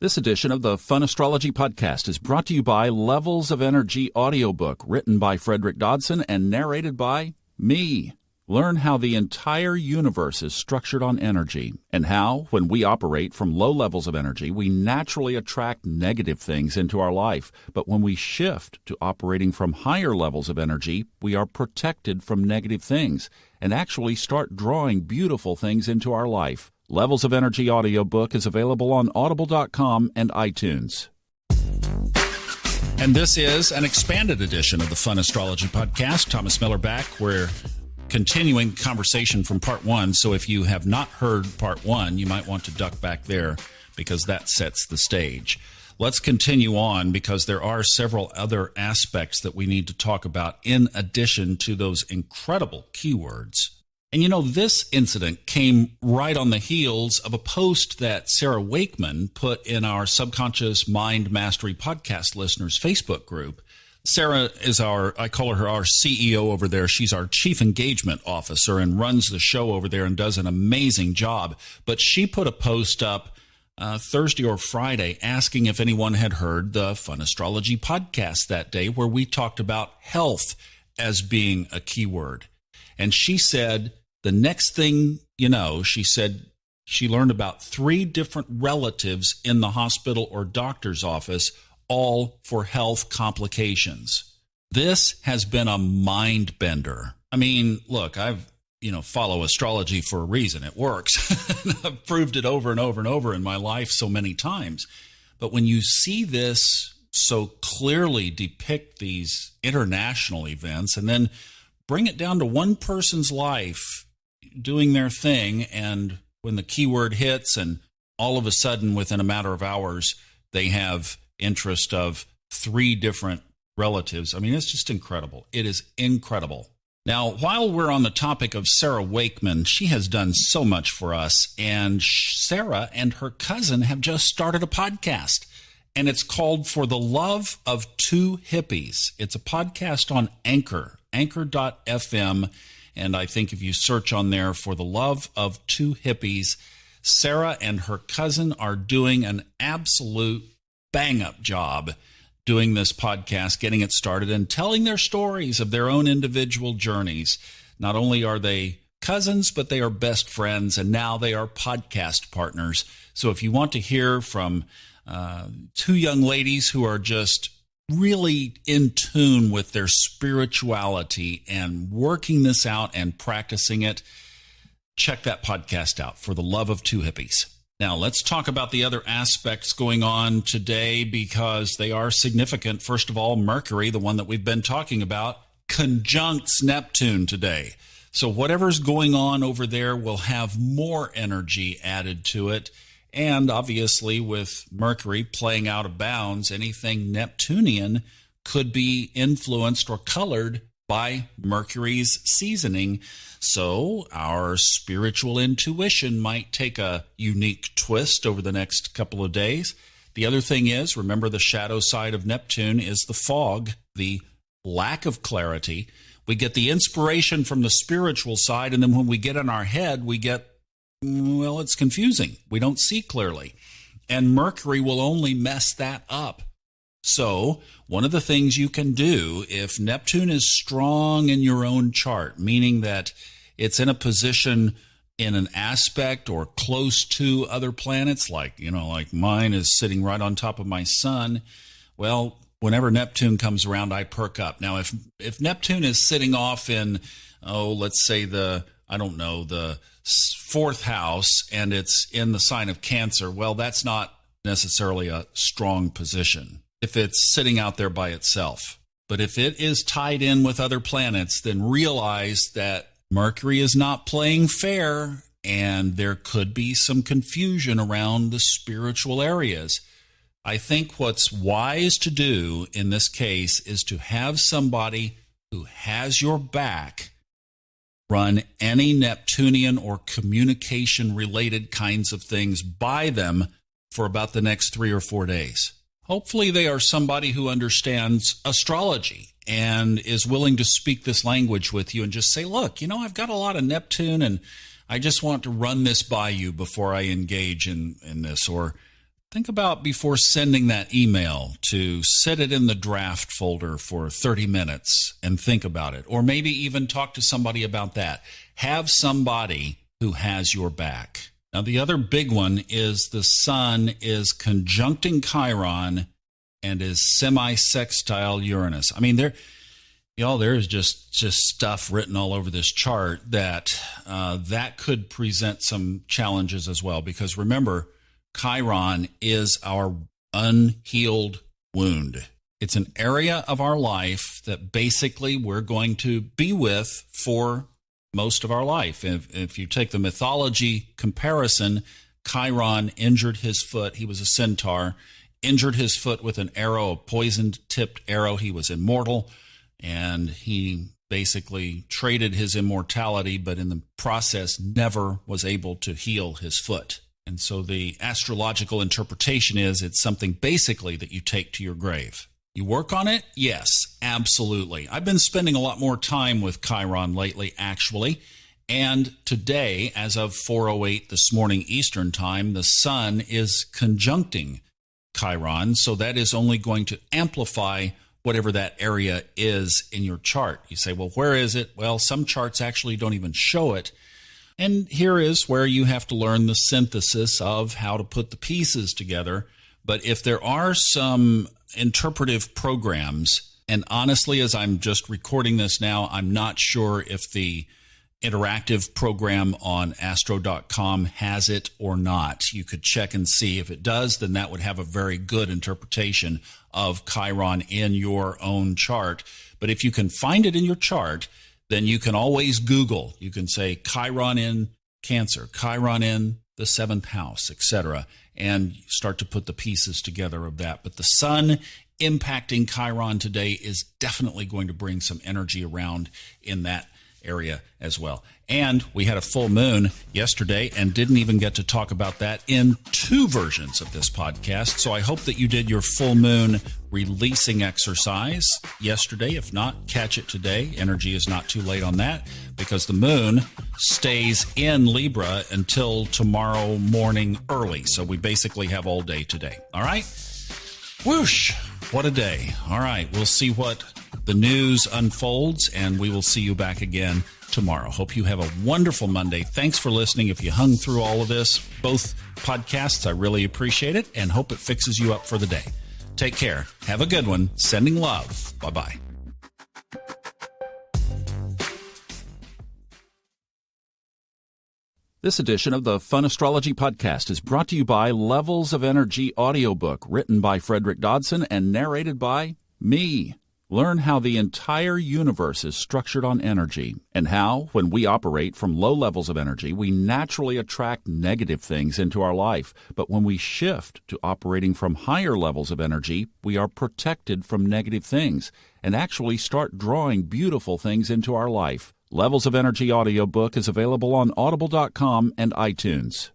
This edition of the Fun Astrology Podcast is brought to you by Levels of Energy audiobook, written by Frederick Dodson and narrated by me. Learn how the entire universe is structured on energy and how, when we operate from low levels of energy, we naturally attract negative things into our life. But when we shift to operating from higher levels of energy, we are protected from negative things and actually start drawing beautiful things into our life. Levels of Energy audiobook is available on audible.com and iTunes. And this is an expanded edition of the Fun Astrology Podcast. Thomas Miller back. We're continuing conversation from part one. So if you have not heard part one, you might want to duck back there because that sets the stage. Let's continue on because there are several other aspects that we need to talk about in addition to those incredible keywords. And you know, this incident came right on the heels of a post that Sarah Wakeman put in our Subconscious Mind Mastery podcast listeners Facebook group. Sarah is I call her our CEO over there. She's our chief engagement officer and runs the show over there and does an amazing job. But she put a post up Thursday or Friday asking if anyone had heard the Fun Astrology podcast that day, where we talked about health as being a keyword. And she said, the next thing you know, she said she learned about 3 different relatives in the hospital or doctor's office, all for health complications. This has been a mind bender. I mean, look, follow astrology for a reason. It works. I've proved it over and over and over in my life so many times. But when you see this so clearly depict these international events and then bring it down to one person's life doing their thing, and when the keyword hits and all of a sudden within a matter of hours they have interest of 3 different relatives. I mean, it's just incredible. It is incredible. Now, while we're on the topic of Sarah Wakeman, she has done so much for us, and Sarah and her cousin have just started a podcast, and it's called For the Love of Two Hippies. It's a podcast on Anchor.fm. And I think if you search on there For the Love of Two Hippies, Sarah and her cousin are doing an absolute bang-up job doing this podcast, getting it started, and telling their stories of their own individual journeys. Not only are they cousins, but they are best friends, and now they are podcast partners. So if you want to hear from 2 young ladies who are just really in tune with their spirituality and working this out and practicing it, check that podcast out, For the Love of Two Hippies. Now, let's talk about the other aspects going on today because they are significant. First of all, Mercury, the one that we've been talking about, conjuncts Neptune today. So whatever's going on over there will have more energy added to it. And obviously, with Mercury playing out of bounds, anything Neptunian could be influenced or colored by Mercury's seasoning. So our spiritual intuition might take a unique twist over the next couple of days. The other thing is, remember, the shadow side of Neptune is the fog, the lack of clarity. We get the inspiration from the spiritual side, and then when we get in our head, we get, well, it's confusing. We don't see clearly. And Mercury will only mess that up. So one of the things you can do if Neptune is strong in your own chart, meaning that it's in a position in an aspect or close to other planets, like mine is sitting right on top of my sun. Well, whenever Neptune comes around, I perk up. Now, if Neptune is sitting off in, let's say the 4th house, and it's in the sign of Cancer, well, that's not necessarily a strong position if it's sitting out there by itself. But if it is tied in with other planets, then realize that Mercury is not playing fair, and there could be some confusion around the spiritual areas. I think what's wise to do in this case is to have somebody who has your back run any Neptunian or communication-related kinds of things by them for about the next 3 or 4 days. Hopefully they are somebody who understands astrology and is willing to speak this language with you and just say, look, I've got a lot of Neptune and I just want to run this by you before I engage in this. Or think about before sending that email to set it in the draft folder for 30 minutes and think about it. Or maybe even talk to somebody about that. Have somebody who has your back. Now, the other big one is the sun is conjuncting Chiron and is semi-sextile Uranus. I mean, there's just stuff written all over this chart that could present some challenges as well. Because remember, Chiron is our unhealed wound. It's an area of our life that basically we're going to be with for most of our life. If you take the mythology comparison, Chiron injured his foot. He was a centaur, injured his foot with an arrow, a poisoned-tipped arrow. He was immortal, and he basically traded his immortality, but in the process never was able to heal his foot. And so the astrological interpretation is it's something basically that you take to your grave. You work on it? Yes, absolutely. I've been spending a lot more time with Chiron lately, actually. And today, as of 4:08 this morning Eastern Time, the sun is conjuncting Chiron. So that is only going to amplify whatever that area is in your chart. You say, well, where is it? Well, some charts actually don't even show it. And here is where you have to learn the synthesis of how to put the pieces together. But if there are some interpretive programs, and honestly, as I'm just recording this now, I'm not sure if the interactive program on astro.com has it or not. You could check and see. If it does, then that would have a very good interpretation of Chiron in your own chart. But if you can find it in your chart, then you can always Google. You can say Chiron in Cancer, Chiron in the 7th house, etc., and start to put the pieces together of that. But the sun impacting Chiron today is definitely going to bring some energy around in that area as well. And we had a full moon yesterday and didn't even get to talk about that in 2 versions of this podcast. So I hope that you did your full moon releasing exercise yesterday. If not, catch it today. Energy is not too late on that because the moon stays in Libra until tomorrow morning early. So we basically have all day today. All right? Whoosh! What a day. All right. We'll see what the news unfolds, and we will see you back again tomorrow. Hope you have a wonderful Monday. Thanks for listening. If you hung through all of this, both podcasts, I really appreciate it and hope it fixes you up for the day. Take care. Have a good one. Sending love. Bye-bye. This edition of the Fun Astrology Podcast is brought to you by Levels of Energy audiobook, written by Frederick Dodson and narrated by me. Learn how the entire universe is structured on energy and how, when we operate from low levels of energy, we naturally attract negative things into our life. But when we shift to operating from higher levels of energy, we are protected from negative things and actually start drawing beautiful things into our life. Levels of Energy audiobook is available on audible.com and iTunes.